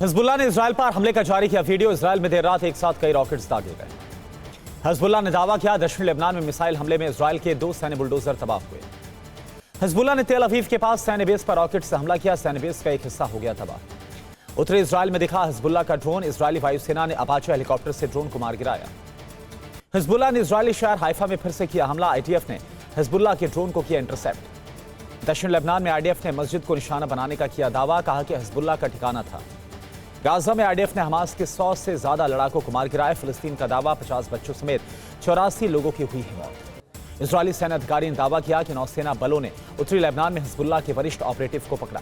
हिजबुल्लाह ने इजराइल पर हमले का जारी किया वीडियो। इजराइल में देर रात एक साथ कई रॉकेट्स दागे गए। हिजबुल्लाह ने दावा किया दक्षिण लेबनान में मिसाइल हमले में इजराइल के 2 सैन्य बुलडोजर तबाह हुए। हिजबुल्लाह ने तेल अवीव के पास सैन्य बेस पर रॉकेट से हमला किया। सैन्य बेस का एक हिस्सा हो गया तबाह। उत्तरी इजराइल में दिखा हिजबुल्लाह का ड्रोन। इजरायली वायुसेना ने अपाचे हेलीकॉप्टर से ड्रोन को मार गिराया। हिजबुल्लाह ने इजरायली शहर हाइफा में फिर से किया हमला। आईडीएफ ने हिजबुल्लाह के ड्रोन को किया इंटरसेप्ट। दक्षिण लेबनान में आईडीएफ ने मस्जिद को निशाना बनाने का किया दावा। कहा कि हिजबुल्लाह का ठिकाना था। गाजा में आईडीएफ ने हमास के 100 से ज्यादा लड़ाकों को मार गिराया। फिलिस्तीन का दावा 50 बच्चों समेत 84 लोगों की हुई है मौत। इजरायली सैन्य अधिकारी ने दावा किया कि नौसेना बलों ने उत्तरी लेबनान में हिजबुल्लाह के वरिष्ठ ऑपरेटिव को पकड़ा।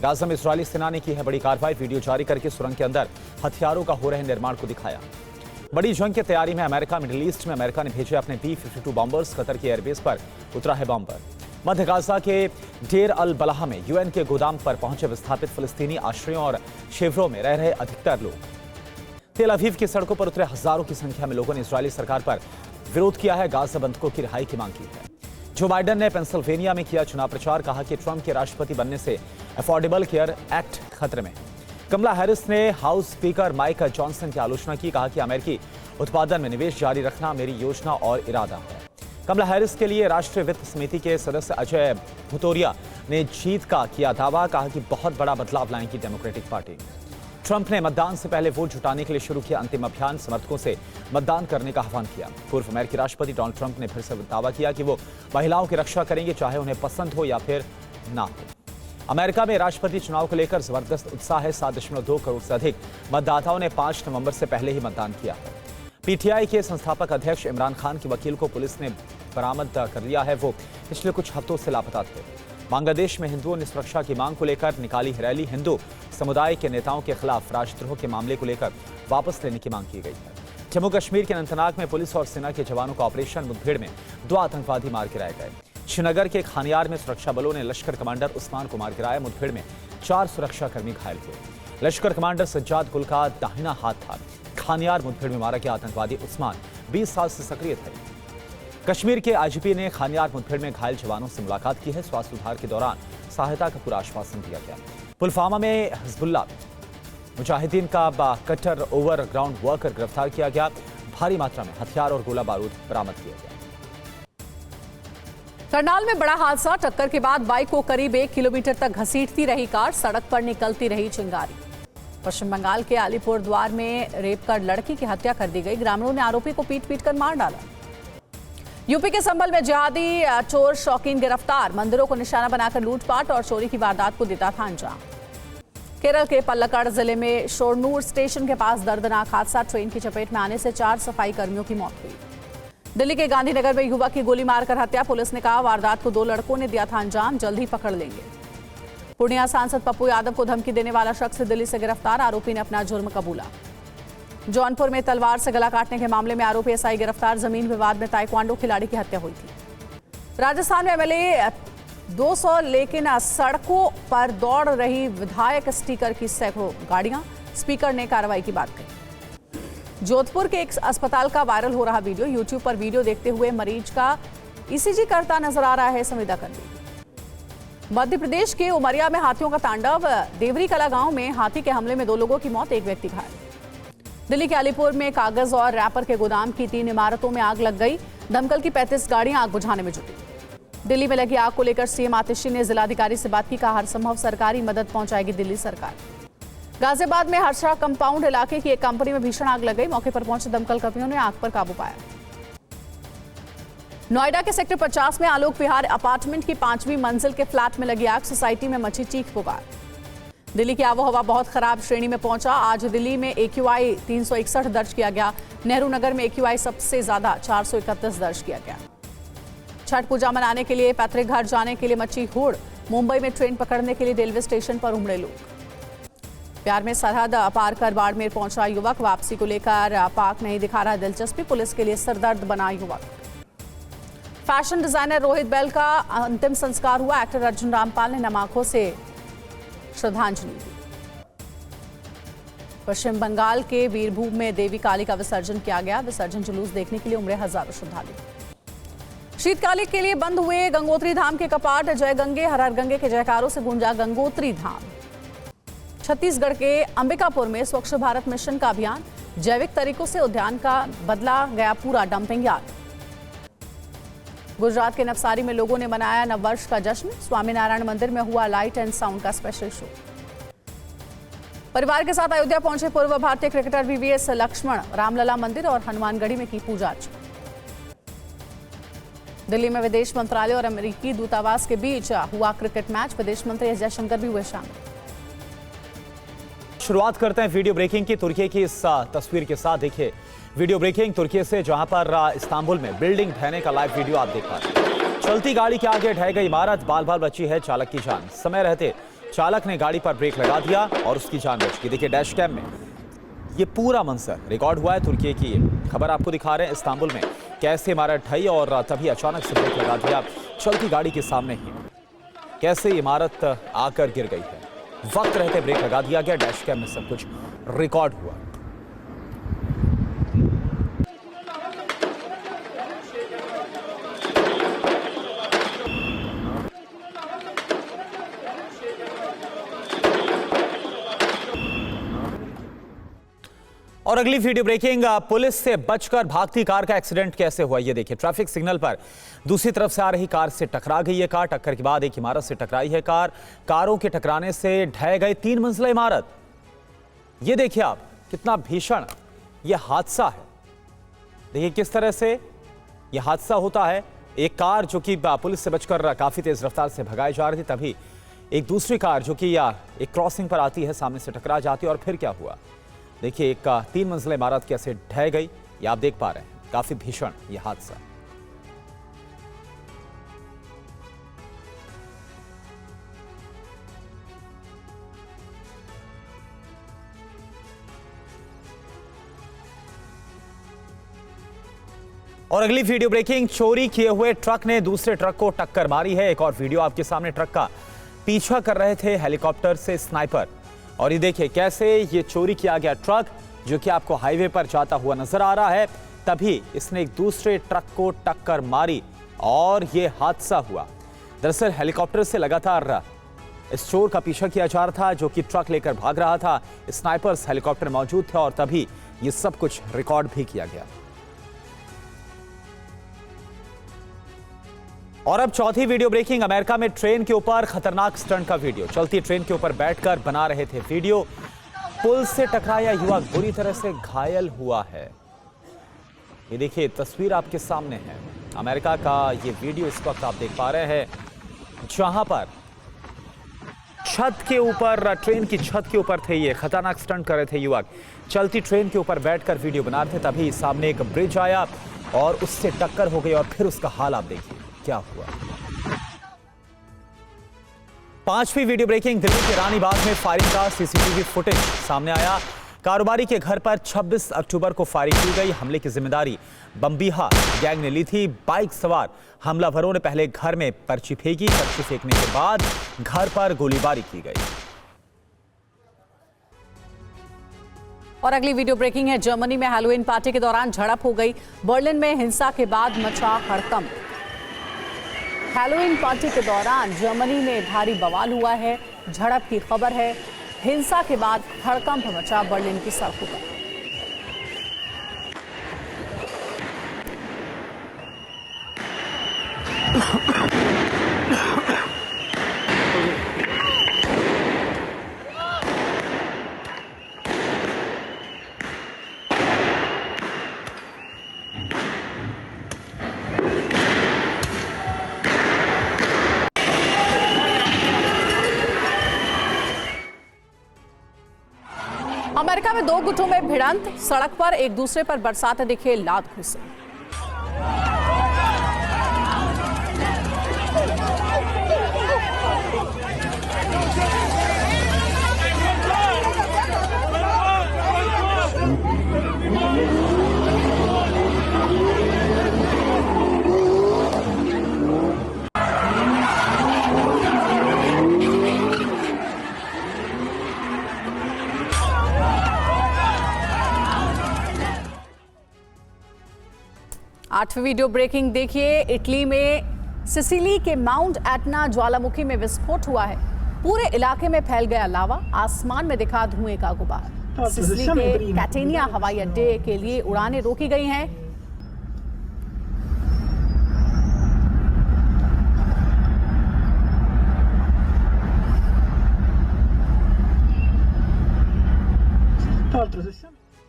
गाजा में इजरायली सेना ने की है बड़ी कार्रवाई। वीडियो जारी करके सुरंग के अंदर हथियारों का हो रहे निर्माण को दिखाया। बड़ी जंग की तैयारी में अमेरिका। मिडिल ईस्ट में अमेरिका ने भेजे अपने B-52 बॉम्बर्स। कतर के एयरबेस पर उतरा है बॉम्बर। मध्य गाजा के डेर अल बलाह में यूएन के गोदाम पर पहुंचे विस्थापित फिलिस्तीनी आश्रयों और शिविरों में रह रहे अधिकतर लोग। तेल अवीव की सड़कों पर उतरे हजारों की संख्या में लोगों ने इजरायली सरकार पर विरोध किया है। गाजा बंधकों की रिहाई की मांग की है। जो बाइडेन ने पेंसिल्वेनिया में किया चुनाव प्रचार। कहा कि ट्रंप के राष्ट्रपति बनने से अफोर्डेबल केयर एक्ट खतरे में। कमला हैरिस ने हाउस स्पीकर माइक जॉनसन की आलोचना की। कहा कि अमेरिकी उत्पादन में निवेश जारी रखना मेरी योजना और इरादा है। कमला हैरिस के लिए राष्ट्रीय वित्त समिति के सदस्य अजय भुतोरिया ने जीत का किया दावा। कहा कि बहुत बड़ा बदलाव लाएंगी डेमोक्रेटिक पार्टी। ट्रंप ने मतदान से पहले वोट जुटाने के लिए शुरू किया अंतिम अभियान। समर्थकों से मतदान करने का आह्वान किया। पूर्व अमेरिकी राष्ट्रपति डोनाल्ड ट्रंप ने फिर से दावा किया कि वो महिलाओं की रक्षा करेंगे, चाहे उन्हें पसंद हो या फिर ना हो। अमेरिका में राष्ट्रपति चुनाव को लेकर जबरदस्त उत्साह है। 7.2 करोड़ से अधिक मतदाताओं ने 5 नवंबर से पहले ही मतदान किया है। पीटीआई के संस्थापक अध्यक्ष इमरान खान के वकील को पुलिस ने बरामद कर लिया है। वो पिछले कुछ हफ्तों से लापता थे। बांग्लादेश में हिंदुओं ने सुरक्षा की मांग को लेकर निकाली रैली। हिंदू समुदाय के नेताओं के खिलाफ राष्ट्रद्रोह के मामले को लेकर वापस लेने की मांग की गई है। जम्मू कश्मीर के अनंतनाग में पुलिस और सेना के जवानों का ऑपरेशन मुठभेड़ में 2 आतंकवादी मार गिराए गए। श्रीनगर के खानियार में सुरक्षा बलों ने लश्कर कमांडर उस्मान को मार गिराया। मुठभेड़ में 4 सुरक्षाकर्मी घायल हुए। लश्कर कमांडर सज्जाद गुल का दाहिना हाथ था। खानियार मुठभेड़ में मारा गया आतंकवादी उस्मान 20 साल से सक्रिय थे। कश्मीर के आईजीपी ने खानियार मुठभेड़ में घायल जवानों से मुलाकात की है। स्वास्थ्य सुधार के दौरान सहायता का पूरा आश्वासन दिया गया। पुलवामा में हिजबुल्लाह मुजाहिदीन का कट्टर ओवरग्राउंड वर्कर गिरफ्तार किया गया। भारी मात्रा में हथियार और गोला बारूद बरामद किया गया। करनाल में बड़ा हादसा। टक्कर के बाद बाइक को करीब 1 किलोमीटर तक घसीटती रही कार। सड़क पर निकलती रही चिंगारी। पश्चिम बंगाल के अलीपुर द्वार में रेप कर लड़की की हत्या कर दी गई। ग्रामीणों ने आरोपी को पीट कर मार डाला। यूपी के संभल में जिहादी चोर शौकीन गिरफ्तार। मंदिरों को निशाना बनाकर लूटपाट और चोरी की वारदात को देता था अंजाम। केरल के पल्लक्कड़ जिले में शोरनूर स्टेशन के पास दर्दनाक हादसा। ट्रेन की चपेट में आने से 4 सफाई कर्मियों की मौत हुई। दिल्ली के गांधीनगर में युवक की गोली मारकर हत्या। पुलिस ने कहा वारदात को 2 लड़कों ने दिया था अंजाम, जल्द ही पकड़ लेंगे। पूर्णिया सांसद पप्पू यादव को धमकी देने वाला शख्स दिल्ली से गिरफ्तार। आरोपी ने अपना जुर्म कबूला। जौनपुर में तलवार से गला काटने के मामले में आरोपी एसआई गिरफ्तार। जमीन विवाद में ताइक्वांडो खिलाड़ी की हत्या हुई थी। राजस्थान में एमएलए 200 लेकिन सड़कों पर दौड़ रही विधायक स्टिकर की सैकड़ों गाड़ियां। स्पीकर ने कार्रवाई की बात कही। जोधपुर के एक अस्पताल का वायरल हो रहा वीडियो। यूट्यूब पर वीडियो देखते हुए मरीज का ईसीजी करता नजर आ रहा है संविदा कर्मी। मध्य प्रदेश के उमरिया में हाथियों का तांडव। देवरी कला गांव में हाथी के हमले में 2 लोगों की मौत, 1 व्यक्ति घायल। दिल्ली के अलीपुर में कागज और रैपर के गोदाम की 3 इमारतों में आग लग गई। दमकल की 35 गाड़ियां आग बुझाने में जुटी। दिल्ली में लगी आग को लेकर सीएम आतिशी ने जिलाधिकारी से बात की। कहा हर संभव सरकारी मदद पहुंचाएगी दिल्ली सरकार। गाजियाबाद में हर्षा कंपाउंड इलाके की एक कंपनी में भीषण आग लग गई। मौके पर पहुंचे दमकल कर्मियों ने आग पर काबू पाया। नोएडा के सेक्टर 50 में आलोक विहार अपार्टमेंट की 5वीं मंजिल के फ्लैट में लगी आग। सोसाइटी में मची चीख पुकार। दिल्ली की आबोहवा बहुत खराब श्रेणी में पहुंचा। आज दिल्ली में AQI 361 दर्ज किया गया। नेहरू नगर में AQI सबसे ज्यादा 431 दर्ज किया गया। छठ पूजा मनाने के लिए पैतृक घर जाने के लिए मची होड़। मुंबई में ट्रेन पकड़ने के लिए रेलवे स्टेशन पर उमड़े लोग। प्यार में सरहद पार कर बाड़मेर पहुंचा युवक। वापसी को लेकर पाक नहीं दिखा रहा दिलचस्पी। पुलिस के लिए सरदर्द बना युवक। फैशन डिजाइनर रोहित बैल का अंतिम संस्कार हुआ। एक्टर अर्जुन रामपाल ने नम आंखों से श्रद्धांजलि दी। पश्चिम बंगाल के वीरभूम में देवी काली का विसर्जन किया गया। विसर्जन जुलूस देखने के लिए उमड़े हजारों श्रद्धालु। शीतकालीन के लिए बंद हुए गंगोत्री धाम के कपाट। जय गंगे हर हर गंगे के जयकारों से गूंजा गंगोत्री धाम। छत्तीसगढ़ के अंबिकापुर में स्वच्छ भारत मिशन का अभियान। जैविक तरीकों से उद्यान का बदला गया पूरा डंपिंग यार्ड। गुजरात के नवसारी में लोगों ने मनाया नववर्ष का जश्न। स्वामीनारायण मंदिर में हुआ लाइट एंड साउंड का स्पेशल शो। परिवार के साथ अयोध्या पहुंचे पूर्व भारतीय क्रिकेटर वीवीएस लक्ष्मण। रामलला मंदिर और हनुमानगढ़ी में की पूजा अर्चना। दिल्ली में विदेश मंत्रालय और अमेरिकी दूतावास के बीच हुआ क्रिकेट मैच। विदेश मंत्री एस जयशंकर भी हुए शामिल। शुरुआत करते हैं वीडियो ब्रेकिंग की तुर्की की इस तस्वीर के साथ। देखिए वीडियो ब्रेकिंग तुर्की से, जहां पर इस्तांबुल में बिल्डिंग ढहने का लाइव वीडियो आप देख पा रहे हैं। चलती गाड़ी के आगे ढह गई इमारत। बाल बाल बची है चालक की जान। समय रहते चालक ने गाड़ी पर ब्रेक लगा दिया और उसकी जान बच गई। देखिए डैश कैम में ये पूरा मंजर रिकॉर्ड हुआ है। तुर्की की खबर आपको दिखा रहे हैं। इस्तांबुल में कैसे इमारत ढही और तभी अचानक से ब्रेक लगा दिया चलती गाड़ी के सामने ही। कैसे इमारत आकर गिर गई है। वक्त रहते ब्रेक लगा दिया गया। डैश कैम में सब कुछ रिकॉर्ड हुआ। और अगली वीडियो ब्रेकिंग, पुलिस से बचकर भागती कार का एक्सीडेंट कैसे हुआ ये देखिए। ट्रैफिक सिग्नल पर दूसरी तरफ से आ रही कार से टकरा गई है कार। टक्कर के बाद एक इमारत से टकराई है कार। कारों के टकराने से ढह गई 3 मंजिला इमारत। ये देखिए आप, कितना भीषण यह हादसा है। देखिए किस तरह से यह हादसा होता है। एक कार जो कि पुलिस से बचकर काफी तेज रफ्तार से भगाई जा रही थी, तभी एक दूसरी कार जो कि एक क्रॉसिंग पर आती है सामने से टकरा जाती है। और फिर क्या हुआ देखिए, एक 3 मंजिला इमारत कैसे ढह गई ये आप देख पा रहे हैं। काफी भीषण ये हादसा। और अगली वीडियो ब्रेकिंग, चोरी किए हुए ट्रक ने दूसरे ट्रक को टक्कर मारी है। एक और वीडियो आपके सामने। ट्रक का पीछा कर रहे थे हेलीकॉप्टर से स्नाइपर। और ये देखिए कैसे ये चोरी किया गया ट्रक जो कि आपको हाईवे पर जाता हुआ नजर आ रहा है, तभी इसने एक दूसरे ट्रक को टक्कर मारी और ये हादसा हुआ। दरअसल हेलीकॉप्टर से लगातार इस चोर का पीछा किया जा रहा था जो कि ट्रक लेकर भाग रहा था। स्नाइपर्स हेलीकॉप्टर मौजूद थे और तभी ये सब कुछ रिकॉर्ड भी किया गया। और अब चौथी वीडियो ब्रेकिंग, अमेरिका में ट्रेन के ऊपर खतरनाक स्टंट का वीडियो। चलती ट्रेन के ऊपर बैठकर बना रहे थे वीडियो। पुल से टकराया युवक बुरी तरह से घायल हुआ है। ये देखिए तस्वीर आपके सामने है। अमेरिका का ये वीडियो इस वक्त आप देख पा रहे हैं, जहां पर छत के ऊपर, ट्रेन की छत के ऊपर थे ये। खतरनाक स्टंट कर रहे थे युवक। चलती ट्रेन के ऊपर बैठकर वीडियो बना रहे थे, तभी सामने एक ब्रिज आया और उससे टक्कर हो गई। और फिर उसका हाल आप देखिए क्या हुआ। पांचवी वीडियो ब्रेकिंग, दिल्ली के रानी बाग में फायरिंग का सीसीटीवी फुटेज सामने आया। कारोबारी के घर पर 26 अक्टूबर को फायरिंग की गई। हमले की जिम्मेदारी बम्बीहा गैंग ने ली थी। बाइक सवार हमलावरों ने पहले घर में पर्ची फेंकी। पर्ची फेंकने के बाद घर पर गोलीबारी की गई। और अगली वीडियो ब्रेकिंग है, जर्मनी में हैलोवीन पार्टी के दौरान झड़प हो गई। बर्लिन में हिंसा के बाद मचा हड़कंप। हैलोवीन पार्टी के दौरान जर्मनी में भारी बवाल हुआ है। झड़प की खबर है। हिंसा के बाद हड़कंप मचा बर्लिन की सड़कों पर। अमेरिका में 2 गुटों में भिड़ंत। सड़क पर एक दूसरे पर बरसाते दिखे लात घुसे। 8वीं वीडियो ब्रेकिंग देखिए। इटली में सिसिली के माउंट एटना ज्वालामुखी में विस्फोट हुआ है। पूरे इलाके में फैल गया लावा, आसमान में दिखा धुएं का गुबार। सिसिली के कैटेनिया हवाई अड्डे के लिए उड़ानें रोकी गई हैं।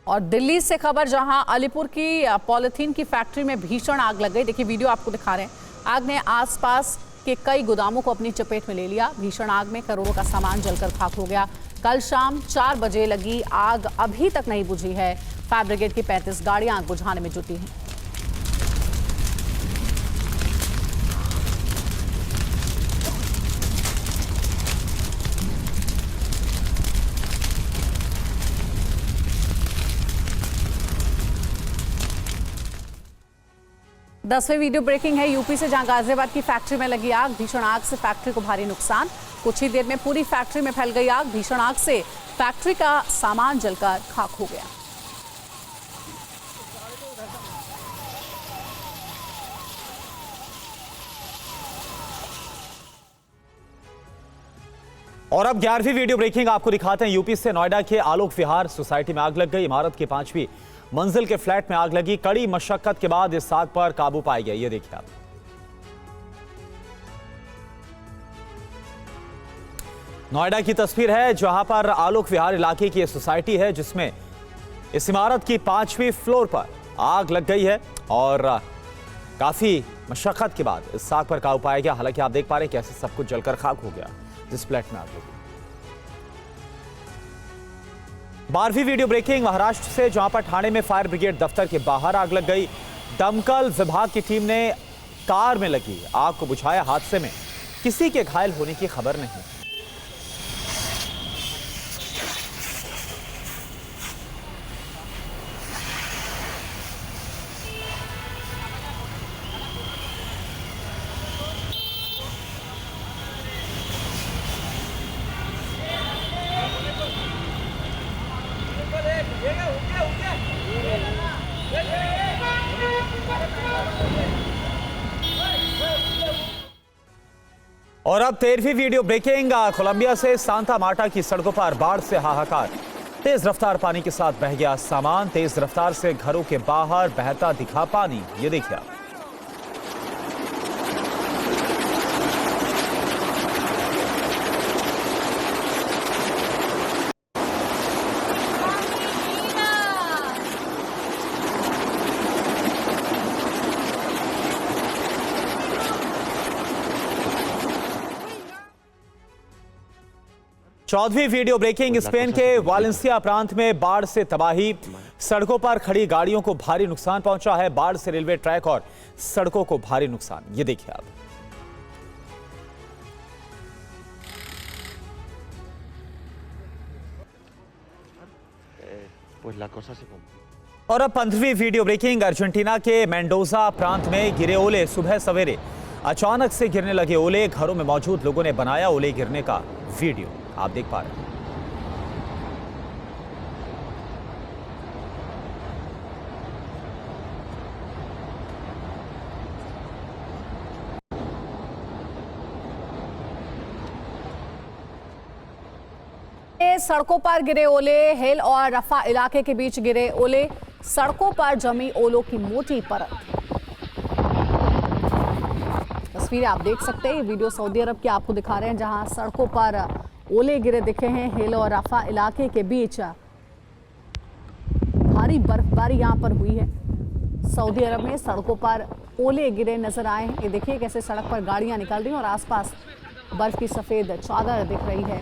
और दिल्ली से खबर, जहां अलीपुर की पॉलिथीन की फैक्ट्री में भीषण आग लग गई। देखिए वीडियो आपको दिखा रहे हैं। आग ने आसपास के कई गोदामों को अपनी चपेट में ले लिया। भीषण आग में करोड़ों का सामान जलकर खाक हो गया। कल शाम 4 बजे लगी आग अभी तक नहीं बुझी है। फायर ब्रिगेड की 35 गाड़ियां आग बुझाने में जुटी हैं। दसवीं वीडियो ब्रेकिंग है यूपी से, जहां गाजियाबाद की फैक्ट्री में लगी आग। भीषण आग से फैक्ट्री को भारी नुकसान। कुछ ही देर में पूरी फैक्ट्री में फैल गई आग। भीषण आग से फैक्ट्री का सामान जलकर खाक हो गया। और अब 11वीं वीडियो ब्रेकिंग आपको दिखाते हैं यूपी से। नोएडा के आलोक विहार सोसाइटी में आग लग गई। इमारत की 5वीं मंजिल के फ्लैट में आग लगी। कड़ी मशक्कत के बाद इस आग पर काबू पाया गया। ये देखिए आप, नोएडा की तस्वीर है, जहां पर आलोक विहार इलाके की सोसाइटी है, जिसमें इस इमारत की 5वीं फ्लोर पर आग लग गई है। और काफी मशक्कत के बाद इस आग पर काबू पाया गया। हालांकि आप देख पा रहे हैं कैसे सब कुछ जलकर खाक हो गया जिस फ्लैट में आग लगी। 12वीं वीडियो ब्रेकिंग महाराष्ट्र से, जहां पर ठाणे में फायर ब्रिगेड दफ्तर के बाहर आग लग गई। दमकल विभाग की टीम ने कार में लगी आग को बुझाया। हादसे में किसी के घायल होने की खबर नहीं। और अब 13वीं वीडियो ब्रेकिंग कोलंबिया से, सांता मार्टा की सड़कों पर बाढ़ से हाहाकार। तेज रफ्तार पानी के साथ बह गया सामान। तेज रफ्तार से घरों के बाहर बहता दिखा पानी। ये देखिए आप। चौदहवीं वीडियो ब्रेकिंग स्पेन के वालेंसिया प्रांत में बाढ़ से तबाही। सड़कों पर खड़ी गाड़ियों को भारी नुकसान पहुंचा है। बाढ़ से रेलवे ट्रैक और सड़कों को भारी नुकसान। ये देखिए आप। और अब 15वीं वीडियो ब्रेकिंग अर्जेंटीना के मेंडोजा प्रांत में गिरे ओले। सुबह सवेरे अचानक से गिरने लगे ओले। घरों में मौजूद लोगों ने बनाया ओले गिरने का वीडियो। आप देख पा रहे हैं। सड़कों पर गिरे ओले। हिल और रफा इलाके के बीच गिरे ओले। सड़कों पर जमी ओलों की मोटी परत। तस्वीरें आप देख सकते हैं। ये वीडियो सऊदी अरब की आपको दिखा रहे हैं, जहां सड़कों पर ओले गिरे दिखे हैं। हिल और रफा इलाके के बीच भारी बर्फबारी यहां पर हुई है। सऊदी अरब में सड़कों पर ओले गिरे नजर आए हैं। ये देखिए कैसे सड़क पर गाड़ियां निकल रही हैं और आसपास बर्फ की सफेद चादर दिख रही है।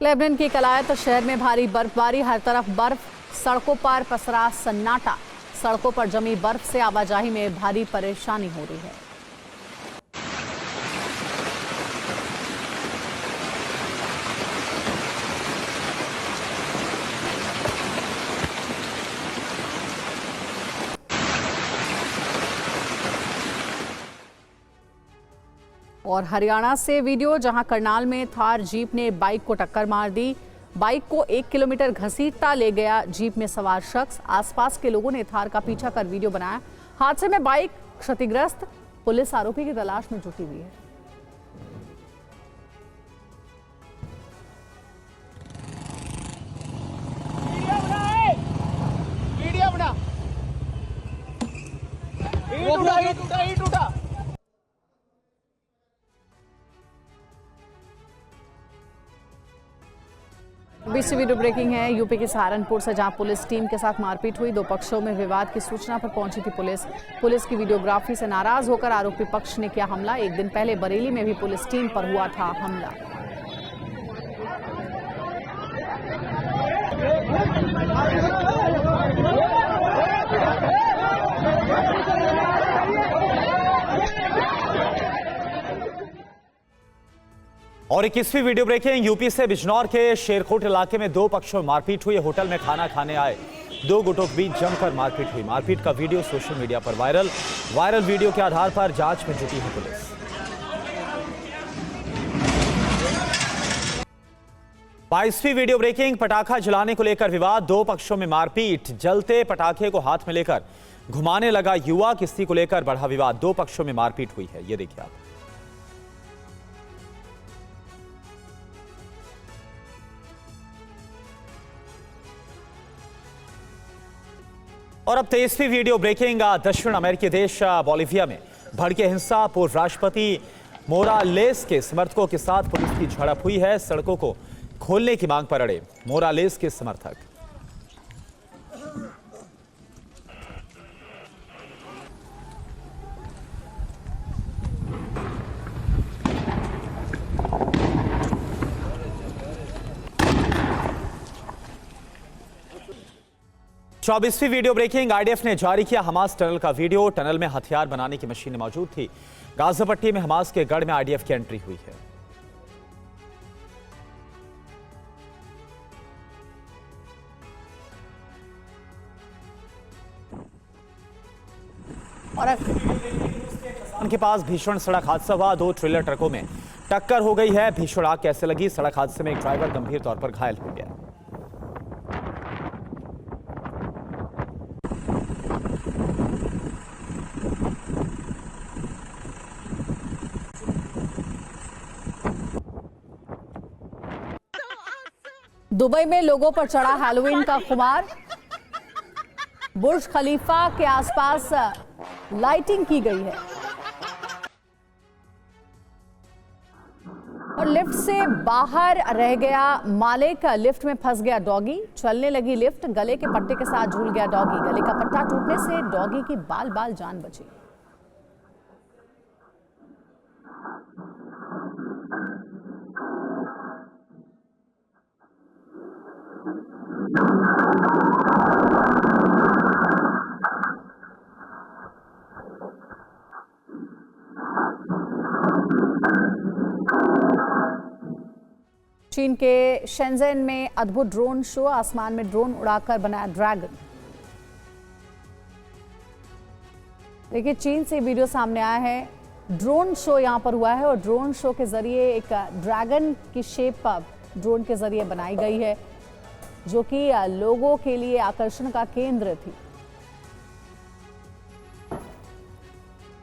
लेबनान की कलायत शहर में भारी बर्फबारी। हर तरफ बर्फ, सड़कों पर पसरा सन्नाटा। सड़कों पर जमी बर्फ से आवाजाही में भारी परेशानी हो रही है। और हरियाणा से वीडियो, जहां करनाल में थार जीप ने बाइक को टक्कर मार दी। बाइक को 1 किलोमीटर घसीटता ले गया जीप में सवार शख्स। आसपास के लोगों ने थार का पीछा कर वीडियो बनाया। हादसे में बाइक क्षतिग्रस्त, पुलिस आरोपी की तलाश में जुटी हुई है। बीच वीडियो ब्रेकिंग है यूपी के सहारनपुर से, जहां पुलिस टीम के साथ मारपीट हुई। 2 पक्षों में विवाद की सूचना पर पहुंची थी पुलिस की वीडियोग्राफी से नाराज होकर आरोपी पक्ष ने किया हमला। 1 दिन पहले बरेली में भी पुलिस टीम पर हुआ था हमला। और 21वीं वीडियो ब्रेकिंग यूपी से बिजनौर के शेरकोट इलाके में 2 पक्षों में मारपीट हुई। होटल में खाना खाने आए 2 गुटों के बीच जमकर मारपीट हुई। मारपीट का वीडियो सोशल मीडिया पर वायरल वीडियो के आधार पर जांच में जुटी है पुलिस। बाईसवीं वीडियो ब्रेकिंग, पटाखा जलाने को लेकर विवाद, 2 पक्षों में मारपीट। जलते पटाखे को हाथ में लेकर घुमाने लगा युवा, किसी को लेकर बढ़ा विवाद। 2 पक्षों में मारपीट हुई है, ये देखिए आप। और अब 23वीं वीडियो ब्रेकिंग, दक्षिण अमेरिकी देश बोलिविया में भड़के हिंसा। पूर्व राष्ट्रपति मोरालेस के समर्थकों के साथ पुलिस की झड़प हुई है। सड़कों को खोलने की मांग पर अड़े मोरालेस के समर्थक। चौबीसवीं वीडियो ब्रेकिंग, आईडीएफ ने जारी किया हमास टनल का वीडियो। टनल में हथियार बनाने की मशीनें मौजूद थी। गाजियापट्टी में हमास के गढ़ में आईडीएफ की एंट्री हुई है। और उनके पास भीषण सड़क हादसा हुआ। 2 ट्रेलर ट्रकों में टक्कर हो गई है। भीषण आग कैसे लगी? सड़क हादसे में एक ड्राइवर गंभीर तौर पर घायल हो गया। दुबई में लोगों पर चढ़ा हैलोवीन का खुमार। बुर्ज खलीफा के आसपास लाइटिंग की गई है और लिफ्ट से बाहर रह गया मालिक। लिफ्ट में फंस गया डॉगी। चलने लगी लिफ्ट, गले के पट्टे के साथ झूल गया डॉगी। गले का पट्टा टूटने से डॉगी की बाल जान बची। चीन के शेंजेन में अद्भुत ड्रोन शो। आसमान में ड्रोन उड़ाकर बनाया ड्रैगन। देखिए, चीन से वीडियो सामने आया है। ड्रोन शो यहां पर हुआ है और ड्रोन शो के जरिए एक ड्रैगन की शेप ड्रोन के जरिए बनाई गई है, जो कि लोगों के लिए आकर्षण का केंद्र थी।